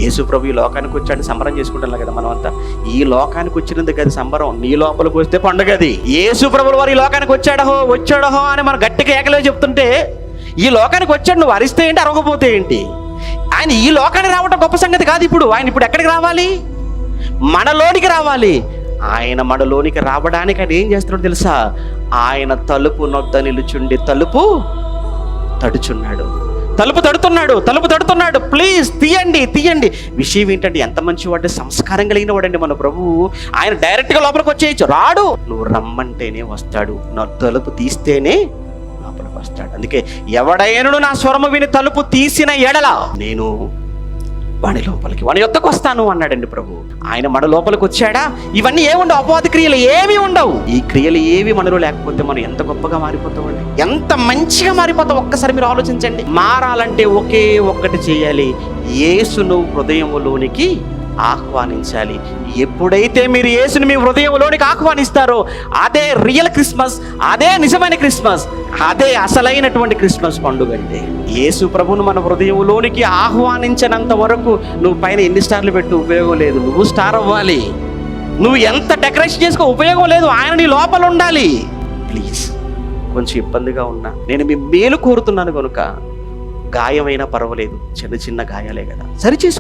యేసు ప్రభు ఈ లోకానికి వచ్చాడు, సంబరం చేసుకుంటాం కదా మనం అంతా. ఈ లోకానికి వచ్చినందుకు అది సంబరం, నీ లోపలికి వస్తే పండుగ అది. యేసు ప్రభువు వారు ఈ లోకానికి వచ్చాడహో అని మనం గట్టిగా ఏకలే చెప్తుంటే, ఈ లోకానికి వచ్చాడు, నువ్వు అరిస్తే ఏంటి, అరవకపోతే ఏంటి? ఆయన ఈ లోకానికి రావటం గొప్ప సంగతి కాదు. ఆయన ఇప్పుడు ఎక్కడికి రావాలి? మనలోనికి రావాలి. ఆయన మనలోనికి రావడానికి ఆయన ఏం చేస్తున్నాడు తెలుసా? ఆయన తలుపు నొద్ద నిలుచుండి తలుపు తడుచున్నాడు. తలుపు తడుతున్నాడు. ప్లీజ్ తీయండి. విషయం ఏంటంటే, ఎంత మంచివాడు, సంస్కారం కలిగిన వాడండి మన ప్రభువు. ఆయన డైరెక్ట్గా లోపలికి వచ్చేయచ్చు, రాడు. నువ్వు రమ్మంటేనే వస్తాడు, నా తలుపు తీస్తేనే లోపలికి వస్తాడు. అందుకే ఎవడైనను నా స్వరము విని తలుపు తీసిన ఎడల నేను వాని యొద్దకు వస్తాను అన్నాడండి ప్రభు. ఆయన మన లోపలికి వచ్చాడా? ఇవన్నీ ఏముండవు, అపవాది క్రియలు ఏమీ ఉండవు. ఈ క్రియలు ఏవి మనలో లేకపోతే మనం ఎంత గొప్పగా మారిపోతామండి, ఎంత మంచిగా మారిపోతాం. ఒక్కసారి మీరు ఆలోచించండి. మారాలంటే ఒకే ఒక్కటి చేయాలి, యేసును హృదయంలోనికి ఆహ్వానించాలి. ఎప్పుడైతే మీరు యేసుని మీ హృదయంలోనికి ఆహ్వానిస్తారో అదే రియల్ క్రిస్మస్, అదే నిజమైన క్రిస్మస్, అదే అసలైనటువంటి క్రిస్మస్ పండుగ అండి. యేసు ప్రభువును మన హృదయంలోనికి ఆహ్వానించినంత వరకు నువ్వు పైన ఎన్ని స్టార్లు పెట్టు ఉపయోగం లేదు. నువ్వు స్టార్ అవ్వాలి. నువ్వు ఎంత డెకరేషన్ చేసుకో ఉపయోగం లేదు. ఆయన నీ లోపల ఉండాలి. ప్లీజ్, కొంచెం ఇబ్బందిగా ఉన్నా నేను మీ మేలు కోరుతున్నాను కనుక, గాయమైనా పర్వాలేదు, చిన్న గాయాలే కదా, సరిచేసుకో.